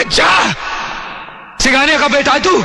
जा, सिखाने का बेटा तू।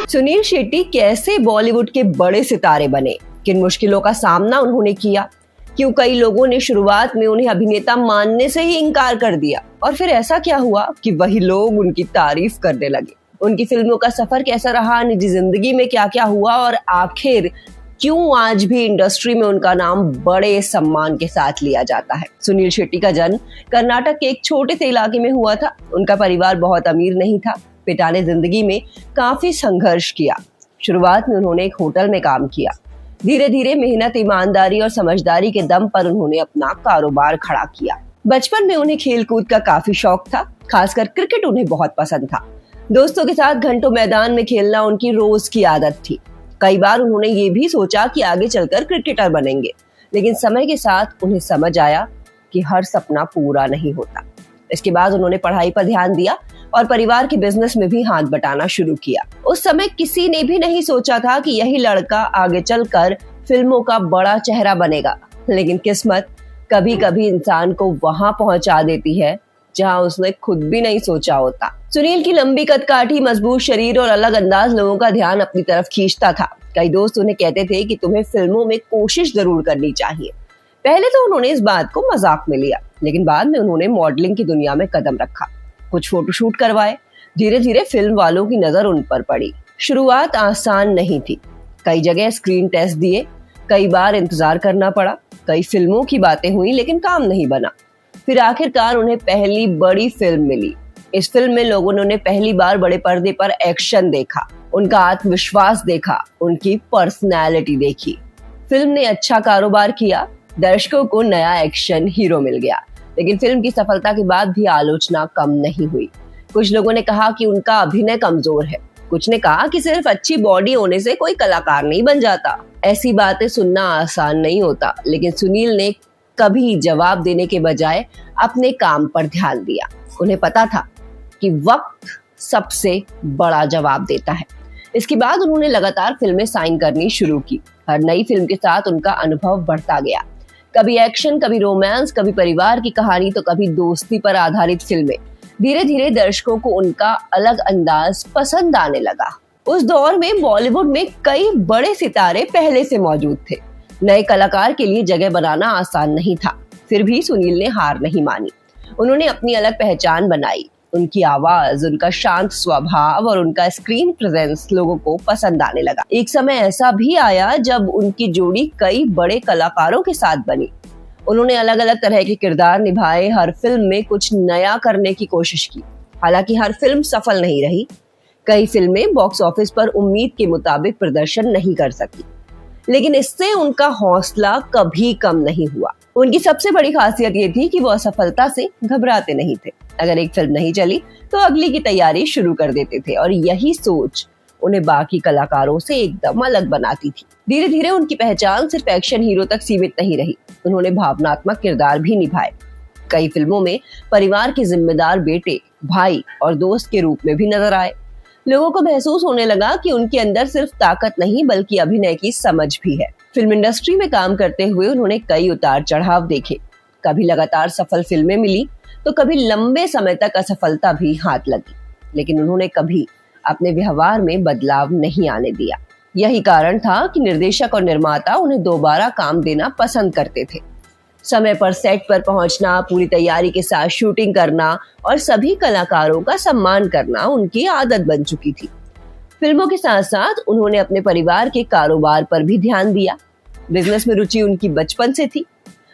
सुनील शेट्टी कैसे बॉलीवुड के बड़े सितारे बने, किन मुश्किलों का सामना उन्होंने किया, क्यों कई लोगों ने शुरुआत में उन्हें अभिनेता मानने से ही इनकार कर दिया, और फिर ऐसा क्या हुआ कि वही लोग उनकी तारीफ करने लगे। उनकी फिल्मों का सफर कैसा रहा, निजी जिंदगी में क्या क्या हुआ, और आखिर क्यों आज भी इंडस्ट्री में उनका नाम बड़े सम्मान के साथ लिया जाता है। सुनील शेट्टी का जन्म कर्नाटक के एक छोटे से इलाके में हुआ था। उनका परिवार बहुत अमीर नहीं था। पिता ने जिंदगी में काफी संघर्ष किया। शुरुआत में उन्होंने एक होटल में काम किया। धीरे धीरे मेहनत, ईमानदारी और समझदारी के दम पर उन्होंने अपना कारोबार खड़ा किया। बचपन में उन्हें खेल कूद का काफी शौक था, खासकर क्रिकेट उन्हें बहुत पसंद था। दोस्तों के साथ घंटों मैदान में खेलना उनकी रोज की आदत थी। कई बार उन्होंने ये भी सोचा कि आगे चलकर क्रिकेटर बनेंगे, लेकिन समय के साथ उन्हें समझ आया कि हर सपना पूरा नहीं होता। इसके बाद उन्होंने पढ़ाई पर ध्यान दिया और परिवार के बिजनेस में भी हाथ बटाना शुरू किया। उस समय किसी ने भी नहीं सोचा था कि यही लड़का आगे चलकर फिल्मों का बड़ा चेहरा बनेगा, लेकिन किस्मत कभी कभी इंसान को वहां पहुंचा देती है जहां उसने खुद भी नहीं सोचा होता। सुनील की लंबी कदकाठी, मजबूत शरीर और अलग अंदाज लोगों का ध्यान अपनी तरफ खींचता था। कई दोस्त उन्हें कहते थे कि तुम्हें फिल्मों में कोशिश जरूर करनी चाहिए। पहले तो उन्होंने इस बात को मजाक में लिया, लेकिन बाद में उन्होंने मॉडलिंग की दुनिया में कदम रखा, कुछ फोटोशूट करवाए। धीरे धीरे फिल्म वालों की नजर उन पर पड़ी। शुरुआत आसान नहीं थी। कई जगह स्क्रीन टेस्ट दिए, कई बार इंतजार करना पड़ा, कई फिल्मों की बातें हुई लेकिन काम नहीं बना। फिर आखिरकार उन्हें पहली बड़ी फिल्म मिली। इस फिल्म में लोगों ने उन्हें पहली बार बड़े पर्दे पर एक्शन देखा, उनका आत्मविश्वास देखा, उनकी पर्सनैलिटी देखी। फिल्म ने अच्छा कारोबार किया, दर्शकों को नया एक्शन हीरो मिल गया, लेकिन फिल्म की सफलता के बाद भी आलोचना कम नहीं हुई। कुछ लोगों ने कहा कि उनका अभिनय कमजोर है, कुछ ने कहा कि सिर्फ अच्छी बॉडी होने से कोई कलाकार नहीं बन जाता। ऐसी बातें सुनना आसान नहीं होता, लेकिन सुनील ने कभी जवाब देने के बजाय अपने काम पर ध्यान दिया। उन्हें पता था कि वक्त सबसे बड़ा जवाब देता है। इसके बाद उन्होंने लगातार फिल्में साइन करनी शुरू की। हर नई फिल्म के साथ उनका अनुभव बढ़ता गया। कभी एक्शन, कभी रोमांस, कभी परिवार की कहानी, तो कभी दोस्ती पर आधारित फिल्में। धीरे धीरे दर्शकों को उनका अलग अंदाज पसंद आने लगा। उस दौर में बॉलीवुड में कई बड़े सितारे पहले से मौजूद थे। नए कलाकार के लिए जगह बनाना आसान नहीं था। फिर भी सुनील ने हार नहीं मानी। उन्होंने अपनी अलग पहचान बनाई। उनकी आवाज, उनका शांत स्वभाव और उनका स्क्रीन प्रेजेंस लोगों को पसंद आने लगा। एक समय ऐसा भी आया जब उनकी जोड़ी कई बड़े कलाकारों के साथ बनी। उन्होंने अलग अलग तरह के किरदार निभाए, हर फिल्म में कुछ नया करने की कोशिश की। हालांकि हर फिल्म सफल नहीं रही। कई फिल्में बॉक्स ऑफिस पर उम्मीद के मुताबिक प्रदर्शन नहीं कर सकी, लेकिन इससे उनका हौसला कभी कम नहीं हुआ। उनकी सबसे बड़ी खासियत ये थी कि वो असफलता से घबराते नहीं थे। अगर एक फिल्म नहीं चली तो अगली की तैयारी शुरू कर देते थे, और यही सोच उन्हें बाकी कलाकारों से एकदम अलग बनाती थी। धीरे धीरे उनकी पहचान सिर्फ एक्शन हीरो तक सीमित नहीं रही। उन्होंने भावनात्मक किरदार भी निभाए। कई फिल्मों में परिवार के जिम्मेदार बेटे, भाई और दोस्त के रूप में भी नजर आए। लोगों को महसूस होने लगा कि उनके अंदर सिर्फ ताकत नहीं बल्कि अभिनय की समझ भी है। फिल्म इंडस्ट्री में काम करते हुए उन्होंने कई उतार चढ़ाव देखे। कभी लगातार सफल फिल्में मिली तो कभी लंबे समय तक असफलता भी हाथ लगी, लेकिन उन्होंने कभी अपने व्यवहार में बदलाव नहीं आने दिया। यही कारण था कि निर्देशक और निर्माता उन्हें दोबारा काम देना पसंद करते थे। समय पर सेट पर पहुंचना, पूरी तैयारी के साथ शूटिंग करना और सभी कलाकारों का सम्मान करना उनकी आदत बन चुकी थी। फिल्मों के साथ साथ उन्होंने अपने परिवार के कारोबार पर भी ध्यान दिया। बिजनेस में रुचि उनकी बचपन से थी।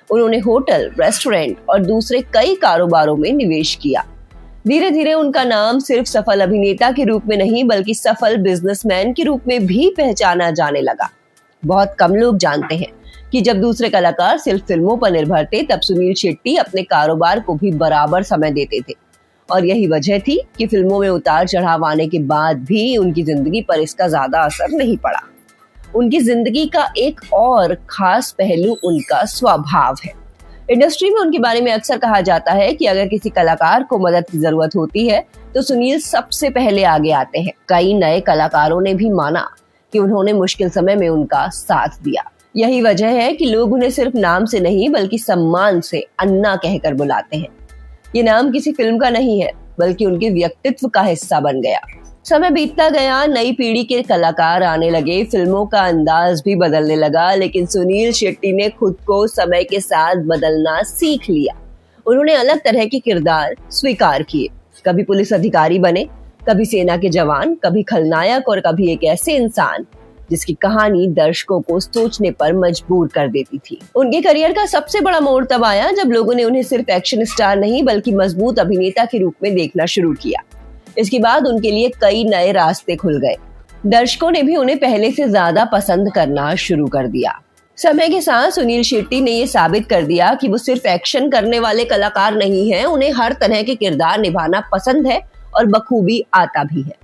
उन्होंने होटल, रेस्टोरेंट और दूसरे कई कारोबारों में निवेश किया। धीरे धीरे उनका नाम सिर्फ सफल अभिनेता के रूप में नहीं बल्कि सफल बिजनेसमैन के रूप में भी पहचाना जाने लगा। बहुत कम लोग जानते हैं कि जब दूसरे कलाकार सिर्फ फिल्मों पर निर्भर थे, तब सुनील शेट्टी अपने कारोबार को भी बराबर समय देते थे। और यही वजह थी कि फिल्मों में उतार चढ़ाव आने के बाद भी उनकी जिंदगी पर इसका ज्यादा असर नहीं पड़ा। उनकी जिंदगी का एक और खास पहलू उनका स्वभाव है। इंडस्ट्री में उनके बारे में अक्सर कहा जाता है कि अगर किसी कलाकार को मदद की जरूरत होती है तो सुनील सबसे पहले आगे आते हैं। कई नए कलाकारों ने भी माना कि उन्होंने मुश्किल समय में उनका साथ दिया। यही वजह है कि लोग उन्हें सिर्फ नाम से नहीं बल्कि सम्मान से अन्ना कहकर बुलाते हैं। ये नाम किसी फिल्म का नहीं है, बल्कि उनके व्यक्तित्व का हिस्सा बन गया। समय बीतता गया, नई पीढ़ी के कलाकार आने लगे, फिल्मों का अंदाज भी बदलने लगा, लेकिन सुनील शेट्टी ने खुद को समय के साथ बदलना सीख लिया। उन्होंने अलग तरह के किरदार स्वीकार किए। कभी पुलिस अधिकारी बने, कभी सेना के जवान, कभी खलनायक और कभी एक ऐसे इंसान जिसकी कहानी दर्शकों को सोचने पर मजबूर कर देती थी। उनके करियर का सबसे बड़ा मोड़ तब आया जब लोगों ने उन्हें सिर्फ एक्शन स्टार नहीं बल्कि मजबूत अभिनेता के रूप में देखना शुरू किया। इसके बाद उनके लिए कई नए रास्ते खुल गए। दर्शकों ने भी उन्हें पहले से ज्यादा पसंद करना शुरू कर दिया। समय के साथ सुनील शेट्टी ने ये साबित कर दिया कि वो सिर्फ एक्शन करने वाले कलाकार नहीं हैं, उन्हें हर तरह के किरदार निभाना पसंद है और बखूबी आता भी है।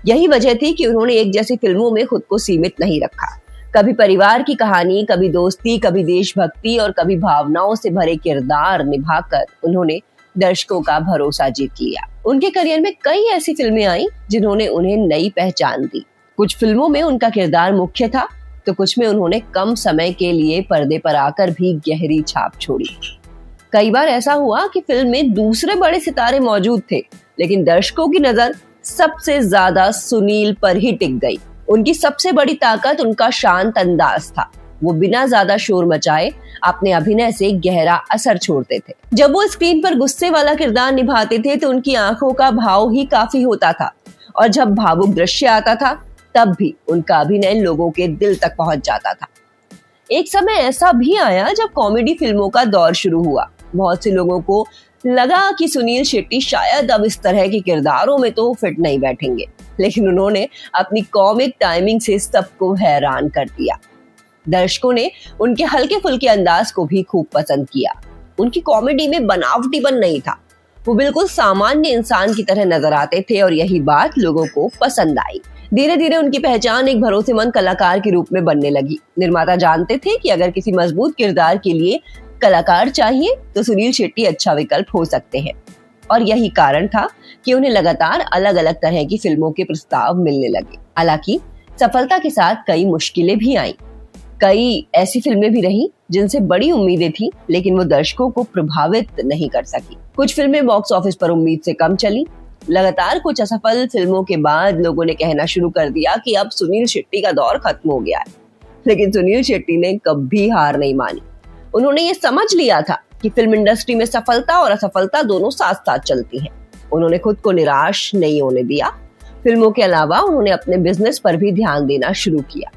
यही वजह थी कि उन्होंने एक जैसी फिल्मों में खुद को सीमित नहीं रखा। कभी परिवार की कहानी, कभी दोस्ती, कभी देशभक्ति और कभी भावनाओं से भरे किरदार निभाकर उन्होंने दर्शकों का भरोसा जीत लिया। उनके करियर में कई ऐसी फिल्में आई जिन्होंने उन्हें नई पहचान दी। कुछ फिल्मों में उनका किरदार मुख्य था, तो कुछ में उन्होंने कम समय के लिए पर्दे पर आकर भी गहरी छाप छोड़ी। कई बार ऐसा हुआ कि फिल्म में दूसरे बड़े सितारे मौजूद थे, लेकिन दर्शकों की नजर सबसे ज्यादा सुनील पर ही टिक गई। उनकी सबसे बड़ी ताकत उनका शांत अंदाज था। वो बिना ज्यादा शोर मचाए अपने अभिनय से गहरा असर छोड़ते थे। जब वो स्क्रीन पर गुस्से वाला किरदार निभाते थे तो उनकी आंखों का भाव ही काफी होता था, और जब भावुक दृश्य आता था तब भी उनका अभिनय लोगों के दिल तक पहुंच जाता था। एक समय ऐसा भी आया जब कॉमेडी फिल्मों का दौर शुरू हुआ। बहुत से लोगों को लगा कि सुनील शेट्टी शायद अब इस तरह के किरदारों में तो फिट नहीं बैठेंगे, लेकिन उन्होंने अपनी कॉमिक टाइमिंग से सबको हैरान कर दिया। दर्शकों ने उनके हल्के फुल्के अंदाज को भी खूब पसंद किया। उनकी कॉमेडी में बनावटीपन नहीं था, वो बिल्कुल सामान्य इंसान की तरह नजर आते थे और यही बात लोगों को पसंद आई। धीरे धीरे उनकी पहचान एक भरोसेमंद कलाकार के रूप में बनने लगी। निर्माता जानते थे कि अगर किसी मजबूत किरदार के लिए कलाकार चाहिए तो सुनील शेट्टी अच्छा विकल्प हो सकते हैं, और यही कारण था कि उन्हें लगातार अलग अलग तरह की फिल्मों के प्रस्ताव मिलने लगे। हालांकि सफलता के साथ कई मुश्किलें भी आईं। कई ऐसी फिल्में भी रहीं जिनसे बड़ी उम्मीदें थी, लेकिन वो दर्शकों को प्रभावित नहीं कर सकी। कुछ फिल्में बॉक्स ऑफिस पर उम्मीद से कम चली। लगातार कुछ असफल फिल्मों के बाद लोगों ने कहना शुरू कर दिया कि अब सुनील शेट्टी का दौर खत्म हो गया है, लेकिन सुनील शेट्टी ने कभी हार नहीं मानी। उन्होंने ये समझ लिया था कि फिल्म इंडस्ट्री में सफलता और असफलता दोनों साथ साथ चलती हैं। उन्होंने खुद को निराश नहीं होने दिया। फिल्मों के अलावा उन्होंने अपने बिजनेस पर भी ध्यान देना शुरू किया।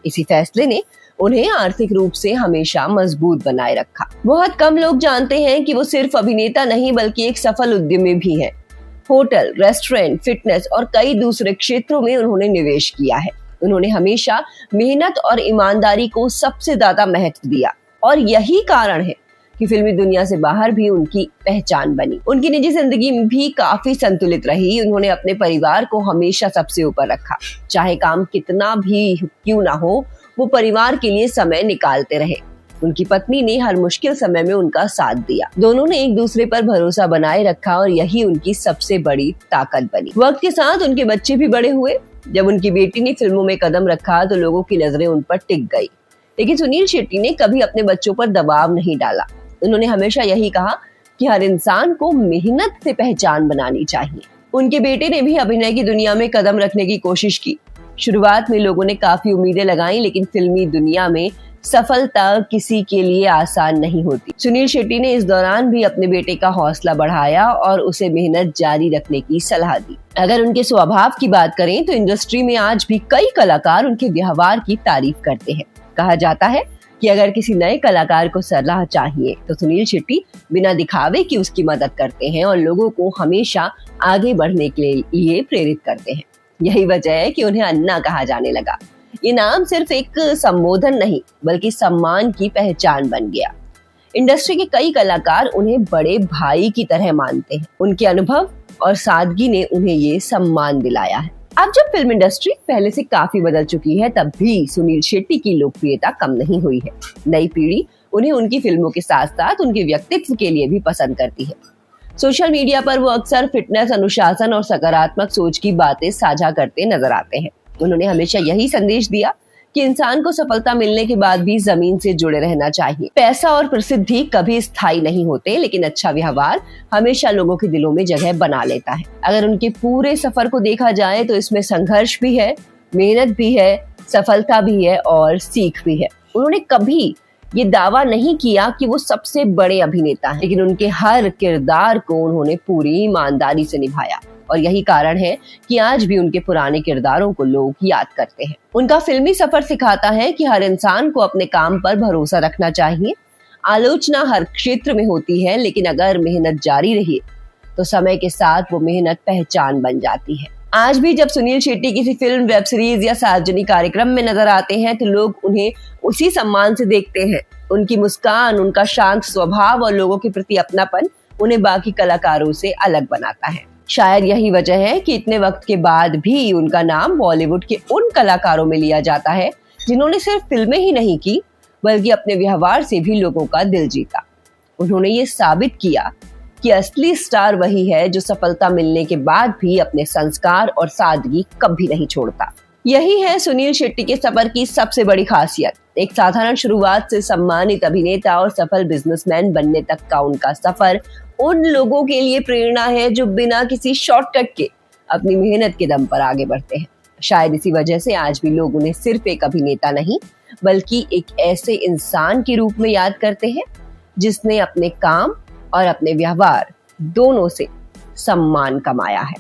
इसी फैसले ने उन्हें आर्थिक रूप से हमेशा मजबूत बनाए रखा। बहुत कम लोग जानते हैं कि वो सिर्फ अभिनेता नहीं बल्कि एक सफल उद्यमी भी हैं। होटल, रेस्टोरेंट, फिटनेस और कई दूसरे क्षेत्रों में उन्होंने निवेश किया है। उन्होंने हमेशा मेहनत और ईमानदारी को सबसे ज्यादा महत्व दिया, और यही कारण है कि फिल्मी दुनिया से बाहर भी उनकी पहचान बनी। उनकी निजी जिंदगी भी काफी संतुलित रही। उन्होंने अपने परिवार को हमेशा सबसे ऊपर रखा। चाहे काम कितना भी क्यों ना हो, वो परिवार के लिए समय निकालते रहे। उनकी पत्नी ने हर मुश्किल समय में उनका साथ दिया। दोनों ने एक दूसरे पर भरोसा बनाए रखा और यही उनकी सबसे बड़ी ताकत बनी। वक्त के साथ उनके बच्चे भी बड़े हुए। जब उनकी बेटी ने फिल्मों में कदम रखा तो लोगों की नजरें उन पर टिक गई, लेकिन सुनील शेट्टी ने कभी अपने बच्चों पर दबाव नहीं डाला। उन्होंने हमेशा यही कहा कि हर इंसान को मेहनत से पहचान बनानी चाहिए। उनके बेटे ने भी अभिनय की दुनिया में कदम रखने की कोशिश की। शुरुआत में लोगों ने काफी उम्मीदें लगाई, लेकिन फिल्मी दुनिया में सफलता किसी के लिए आसान नहीं होती। सुनील शेट्टी ने इस दौरान भी अपने बेटे का हौसला बढ़ाया और उसे मेहनत जारी रखने की सलाह दी। अगर उनके स्वभाव की बात करें तो इंडस्ट्री में आज भी कई कलाकार उनके व्यवहार की तारीफ करते हैं। कहा जाता है कि अगर किसी नए कलाकार को सलाह चाहिए तो सुनील शेट्टी बिना दिखावे की उसकी मदद करते हैं और लोगों को हमेशा आगे बढ़ने के लिए प्रेरित करते हैं। यही वजह है कि उन्हें अन्ना कहा जाने लगा। ये नाम सिर्फ एक संबोधन नहीं बल्कि सम्मान की पहचान बन गया। इंडस्ट्री के कई कलाकार उन्हें बड़े भाई की तरह मानते हैं। उनके अनुभव और सादगी ने उन्हें ये सम्मान दिलाया है। अब जब फिल्म इंडस्ट्री पहले से काफी बदल चुकी है, तब भी सुनील शेट्टी की लोकप्रियता कम नहीं हुई है। नई पीढ़ी उन्हें उनकी फिल्मों के साथ साथ उनके व्यक्तित्व के लिए भी पसंद करती है। सोशल मीडिया पर वो अक्सर फिटनेस, अनुशासन और सकारात्मक सोच की बातें साझा करते नजर आते हैं। उन्होंने हमेशा यही संदेश दिया कि इंसान को सफलता मिलने के बाद भी जमीन से जुड़े रहना चाहिए। पैसा और प्रसिद्धि कभी स्थायी नहीं होते, लेकिन अच्छा व्यवहार हमेशा लोगों के दिलों में जगह बना लेता है। अगर उनके पूरे सफर को देखा जाए तो इसमें संघर्ष भी है, मेहनत भी है, सफलता भी है और सीख भी है। उन्होंने कभी ये दावा नहीं किया कि वो सबसे बड़े अभिनेता हैं, लेकिन उनके हर किरदार को उन्होंने पूरी ईमानदारी से निभाया और यही कारण है कि आज भी उनके पुराने किरदारों को लोग याद करते हैं। उनका फिल्मी सफर सिखाता है कि हर इंसान को अपने काम पर भरोसा रखना चाहिए। आलोचना हर क्षेत्र में होती है, लेकिन अगर मेहनत जारी रही तो समय के साथ वो मेहनत पहचान बन जाती है। आज भी जब सुनील शेट्टी किसी फिल्म, वेब सीरीज या सार्वजनिक कार्यक्रम में नजर आते हैं तो लोग उन्हें उसी सम्मान से देखते हैं। उनकी मुस्कान, उनका शांत स्वभाव और लोगों के प्रति अपनापन उन्हें बाकी कलाकारों से अलग बनाता है। शायद यही वजह है कि इतने वक्त के बाद भी उनका नाम बॉलीवुड के उन कलाकारों में लिया जाता है जिन्होंने सिर्फ फिल्में ही नहीं की, बल्कि अपने व्यवहार से भी लोगों का दिल जीता। उन्होंने ये साबित किया कि असली स्टार वही है जो सफलता मिलने के बाद भी अपने संस्कार और सादगी कभी नहीं छोड़ता। यही है सुनील शेट्टी के सफर की सबसे बड़ी खासियत। एक साधारण शुरुआत से सम्मानित अभिनेता और सफल बिजनेसमैन बनने तक का उनका सफर उन लोगों के लिए प्रेरणा है जो बिना किसी शॉर्टकट के अपनी मेहनत के दम पर आगे बढ़ते हैं। शायद इसी वजह से आज भी लोग उन्हें सिर्फ एक अभिनेता नहीं, बल्कि एक ऐसे इंसान के रूप में याद करते हैं जिसने अपने काम और अपने व्यवहार दोनों से सम्मान कमाया है।